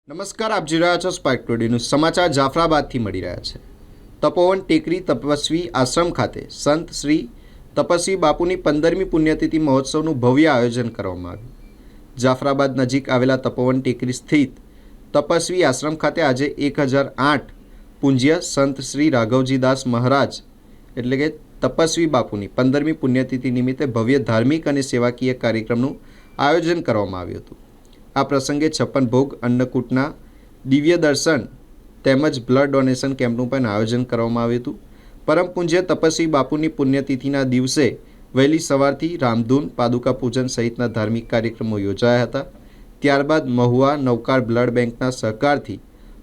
નમસ્કાર, આપ જોઈ રહ્યા છો સ્પાર્ક ટુડે ન્યૂઝ. સમાચાર જાફરાબાદથી મળી રહ્યા છે. તપોવન ટેકરી તપસ્વી આશ્રમ ખાતે સંત શ્રી તપસ્વી બાપુની 15મી પુણ્યતિથિ મહોત્સવનું ભવ્ય આયોજન કરવામાં આવ્યું. જાફરાબાદ નજીક આવેલા તપોવન ટેકરી સ્થિત તપસ્વી આશ્રમ ખાતે આજે 1008 પૂજ્ય સંત શ્રી રાઘવજીદાસ મહારાજ એટલે કે તપસ્વી બાપુની 15મી પુણ્યતિથિ નિમિત્તે ભવ્ય ધાર્મિક અને સેવાકીય કાર્યક્રમનું આયોજન કરવામાં આવ્યું હતું. આ પ્રસંગે 56 ભોગ અન્નકૂટના દિવ્ય દર્શન તેમજ બ્લડ ડોનેશન કેમ્પનું પણ આયોજન કરવામાં આવ્યું હતું. પરમ પૂજ્ય તપસ્વી બાપુની પુણ્યતિથિના દિવસે વહેલી સવારથી રામધૂન, પાદુકા પૂજન સહિતના ધાર્મિક કાર્યક્રમો યોજાયા હતા. ત્યારબાદ મહુવા નવકાર બ્લડ બેંકના સહકારથી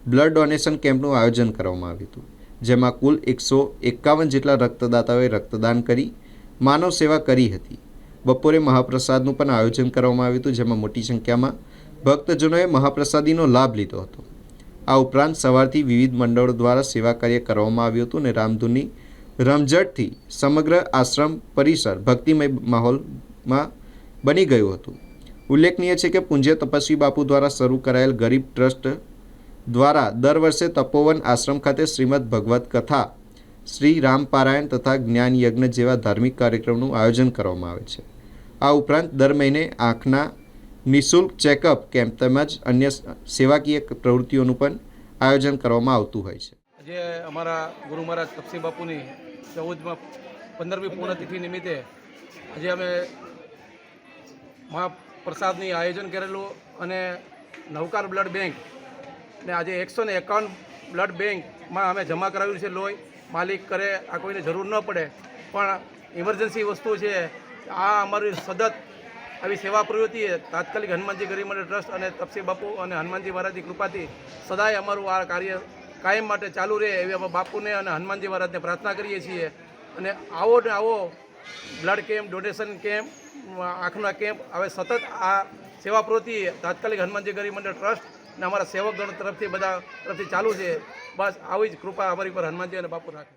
બ્લડ ડોનેશન કેમ્પનું આયોજન કરવામાં આવ્યું હતું, જેમાં કુલ 151 જેટલા રક્તદાતાઓએ રક્તદાન કરી માનવ સેવા કરી હતી. બપોરે મહાપ્રસાદનું પણ આયોજન કરવામાં આવ્યું હતું, જેમાં મોટી સંખ્યામાં ભક્તજનોએ મહાપ્રસાદીનો લાભ લીધો હતો. આ ઉપરાંત સવારથી વિવિધ મંડળો દ્વારા સેવા કાર્ય કરવામાં આવ્યું હતું અને રામધૂનની રમઝટથી સમગ્ર આશ્રમ પરિસર ભક્તિમય માહોલમાં બની ગયું હતું. ઉલ્લેખનીય છે કે પૂજ્ય તપસ્વી બાપુ દ્વારા શરૂ કરાયેલ ગરીબ ટ્રસ્ટ દ્વારા દર વર્ષે તપોવન આશ્રમ ખાતે શ્રીમદ ભગવત કથા, શ્રી રામ પારાયણ તથા જ્ઞાન યજ્ઞ જેવા ધાર્મિક કાર્યક્રમનું આયોજન કરવામાં આવે છે. આ ઉપરાંત દર મહિને આંખના નિઃશુલ્ક ચેકઅપ કેમ્પ તેમજ અન્ય સેવાકીય પ્રવૃત્તિઓનું પણ આયોજન કરવામાં આવતું હોય છે. આજે અમારા ગુરુ મહારાજ તપસ્વી બાપુની 15મી પૂર્ણતિથિ નિમિત્તે આજે અમે મહાપ્રસાદની આયોજન કરેલું અને નવકાર બ્લડ બેંક ને આજે 151 બ્લડ બેંકમાં અમે જમા કરાવ્યું છે લોહી. માલિક કરે આ કોઈને જરૂર ન પડે, પણ ઇમરજન્સી વસ્તુ છે. આ અમારી સતત આવી સેવા પ્રવૃત્તિ તાત્કાલિક હનુમાનજી ગરીબ મંડળ ટ્રસ્ટ અને તપસ્વી બાપુ અને હનુમાનજી મહારાજની કૃપાથી સદાય અમારું આ કાર્ય કાયમ માટે ચાલુ રહે એવી અમે બાપુને અને હનુમાનજી મહારાજને પ્રાર્થના કરીએ છીએ. અને આવો ને આવો બ્લડ કેમ્પ, ડોનેશન કેમ્પ, આંખના કેમ્પ હવે સતત આ સેવા પ્રવૃત્તિ તાત્કાલિક હનુમાનજી ગરીબ મંડળ ટ્રસ્ટ અને અમારા સેવકગણ તરફથી બધા તરફથી ચાલુ છે. બસ આવી જ કૃપા અમારી પર હનુમાનજી અને બાપુ રાખે.